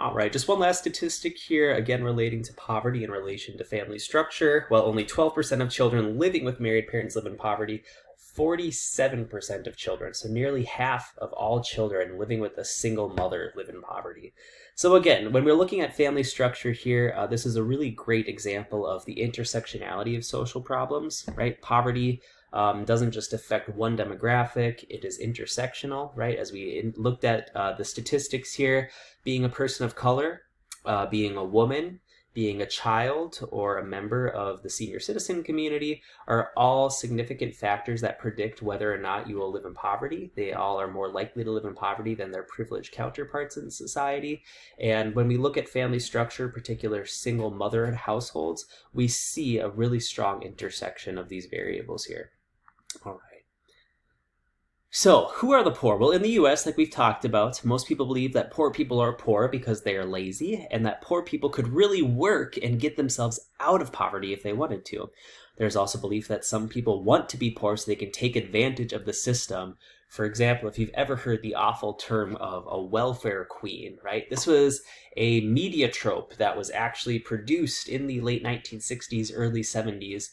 All right, just one last statistic here, again relating to poverty in relation to family structure. While only 12% of children living with married parents live in poverty, 47% of children, so nearly half of all children living with a single mother, live in poverty. So again, when we're looking at family structure here, this is a really great example of the intersectionality of social problems, right? Poverty doesn't just affect one demographic, it is intersectional, right? As we looked at the statistics here, being a person of color, being a woman, being a child, or a member of the senior citizen community are all significant factors that predict whether or not you will live in poverty. They all are more likely to live in poverty than their privileged counterparts in society. And when we look at family structure, particular single mother households, we see a really strong intersection of these variables here. All right. So, who are the poor? Well, in the US, like we've talked about, most people believe that poor people are poor because they are lazy, and that poor people could really work and get themselves out of poverty if they wanted to. There's also belief that some people want to be poor so they can take advantage of the system. For example, if you've ever heard the awful term of a welfare queen, right? This was a media trope that was actually produced in the late 1960s, early 70s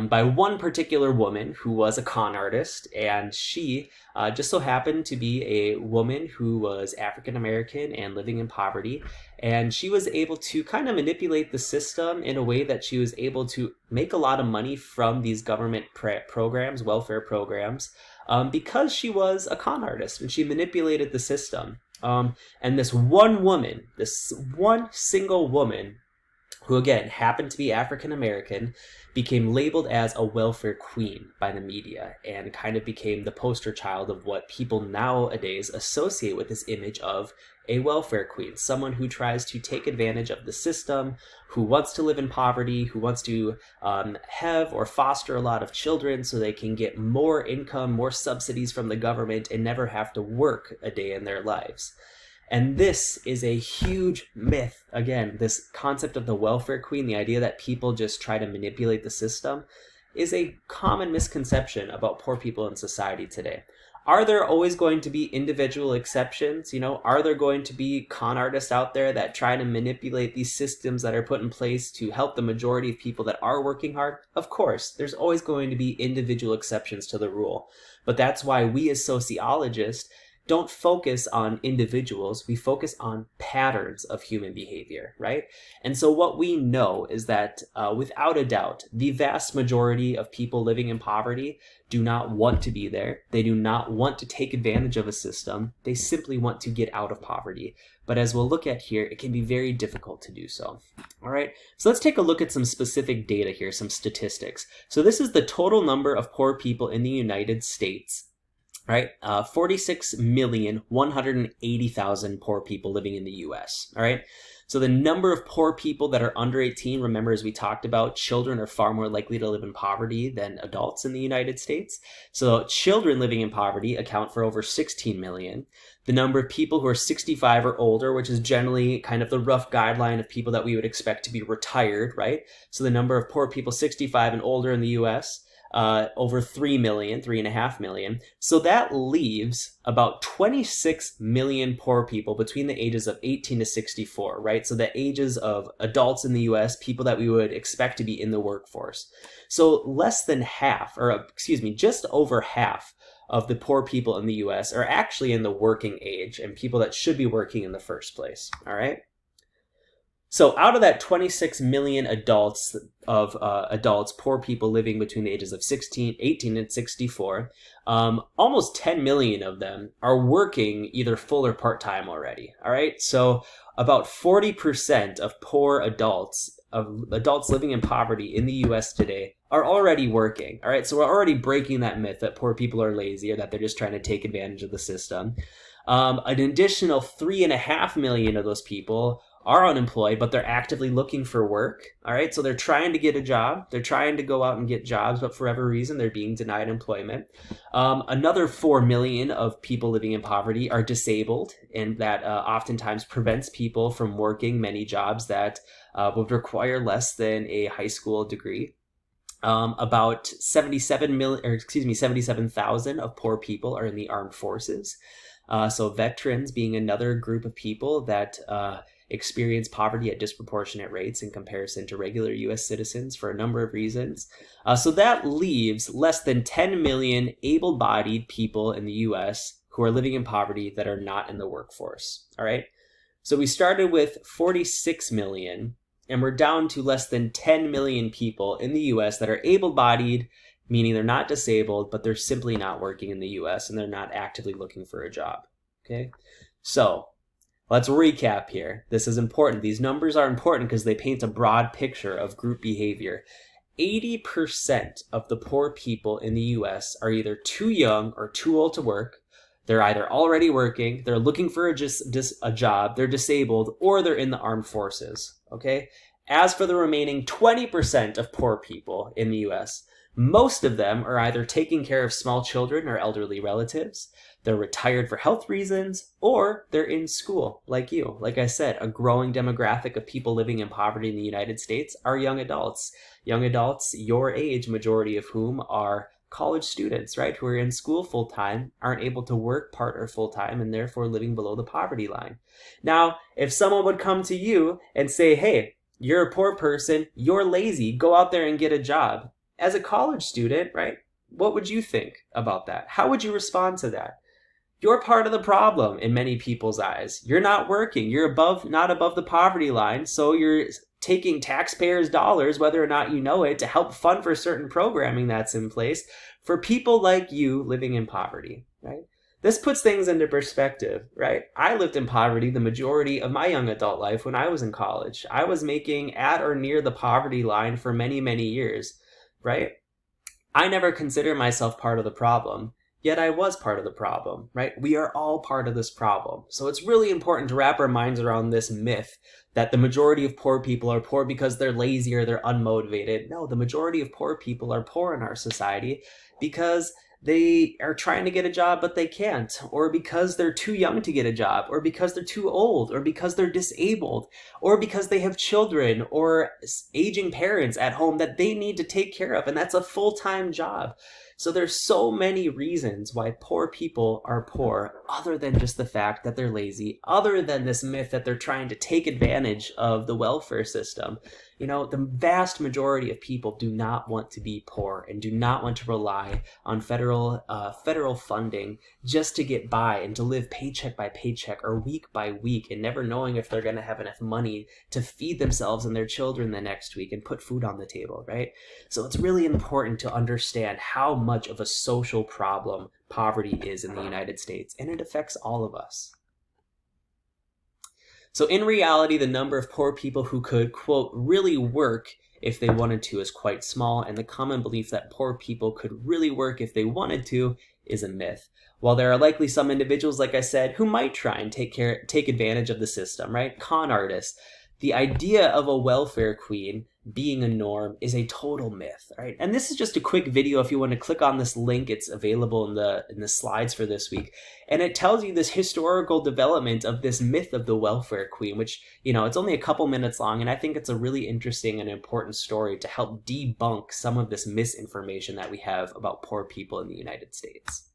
by one particular woman who was a con artist, and she just so happened to be a woman who was African American and living in poverty, and she was able to kind of manipulate the system in a way that she was able to make a lot of money from these government programs, welfare programs, because she was a con artist and she manipulated the system. And this one woman, this one single woman, who again happened to be African American, became labeled as a welfare queen by the media and kind of became the poster child of what people nowadays associate with this image of a welfare queen, someone who tries to take advantage of the system, who wants to live in poverty, who wants to have or foster a lot of children so they can get more income, more subsidies from the government, and never have to work a day in their lives. And this is a huge myth. Again, this concept of the welfare queen, the idea that people just try to manipulate the system, is a common misconception about poor people in society today. Are there always going to be individual exceptions? You know, are there going to be con artists out there that try to manipulate these systems that are put in place to help the majority of people that are working hard? Of course, there's always going to be individual exceptions to the rule. But that's why we as sociologists don't focus on individuals, we focus on patterns of human behavior, right? And so what we know is that without a doubt, the vast majority of people living in poverty do not want to be there. They do not want to take advantage of a system. They simply want to get out of poverty. But as we'll look at here, it can be very difficult to do so. All right, so let's take a look at some specific data here, some statistics. So this is the total number of poor people in the United States. Right, 46,180,000 poor people living in the US, all right? So the number of poor people that are under 18, remember as we talked about, children are far more likely to live in poverty than adults in the United States. So children living in poverty account for over 16 million. The number of people who are 65 or older, which is generally kind of the rough guideline of people that we would expect to be retired, right? So the number of poor people 65 and older in the US, over 3 million, 3.5 million. So that leaves about 26 million poor people between the ages of 18 to 64, right? So the ages of adults in the US, people that we would expect to be in the workforce. So less than half, or excuse me, just over half of the poor people in the US are actually in the working age and people that should be working in the first place, all right? So out of that 26 million adults, poor people living between the ages of 18 and 64, almost 10 million of them are working either full or part-time already, all right? So about 40% of poor adults, of adults living in poverty in the US today, are already working, all right? So we're already breaking that myth that poor people are lazy or that they're just trying to take advantage of the system. An additional 3.5 million of those people are unemployed, but they're actively looking for work, all right? So they're trying to get a job. They're trying to go out and get jobs, but for whatever reason, they're being denied employment. Another 4 million of people living in poverty are disabled, and that oftentimes prevents people from working many jobs that would require less than a high school degree. About 77,000 of poor people are in the armed forces. So veterans being another group of people that experience poverty at disproportionate rates in comparison to regular US citizens for a number of reasons. So that leaves less than 10 million able-bodied people in the US who are living in poverty that are not in the workforce. All right. So we started with 46 million, and we're down to less than 10 million people in the US that are able-bodied, meaning they're not disabled, but they're simply not working in the US and they're not actively looking for a job. Okay, so let's recap here. This is important. These numbers are important because they paint a broad picture of group behavior. 80% of the poor people in the US are either too young or too old to work. They're either already working, they're looking for a job, they're disabled, or they're in the armed forces, okay? As for the remaining 20% of poor people in the US, most of them are either taking care of small children or elderly relatives, they're retired for health reasons, or they're in school, like you. Like I said, a growing demographic of people living in poverty in the United States are young adults. Young adults, your age, majority of whom are college students, right, who are in school full-time, aren't able to work part or full-time, and therefore living below the poverty line. Now, if someone would come to you and say, hey, you're a poor person, you're lazy, go out there and get a job. As a college student, right, what would you think about that? How would you respond to that? You're part of the problem in many people's eyes. You're not working. You're not above the poverty line, so you're taking taxpayers' dollars, whether or not you know it, to help fund for certain programming that's in place for people like you living in poverty, right? This puts things into perspective, right? I lived in poverty the majority of my young adult life when I was in college. I was making at or near the poverty line for many, many years, right? I never considered myself part of the problem. Yet I was part of the problem, right? We are all part of this problem. So it's really important to wrap our minds around this myth that the majority of poor people are poor because they're lazy or they're unmotivated. No, the majority of poor people are poor in our society because they are trying to get a job but they can't, or because they're too young to get a job, or because they're too old, or because they're disabled, or because they have children or aging parents at home that they need to take care of, and that's a full-time job. So there's so many reasons why poor people are poor, other than just the fact that they're lazy, other than this myth that they're trying to take advantage of the welfare system. You know, the vast majority of people do not want to be poor and do not want to rely on federal funding just to get by and to live paycheck by paycheck or week by week and never knowing if they're going to have enough money to feed themselves and their children the next week and put food on the table, right? So it's really important to understand how much of a social problem poverty is in the United States, and it affects all of us. So in reality, the number of poor people who could, quote, really work if they wanted to is quite small, and the common belief that poor people could really work if they wanted to is a myth. While there are likely some individuals, like I said, who might try and take advantage of the system, right? Con artists. The idea of a welfare queen being a norm is a total myth, right? And this is just a quick video. If you want to click on this link, it's available in the slides for this week. And it tells you this historical development of this myth of the welfare queen, which, you know, it's only a couple minutes long. And I think it's a really interesting and important story to help debunk some of this misinformation that we have about poor people in the United States.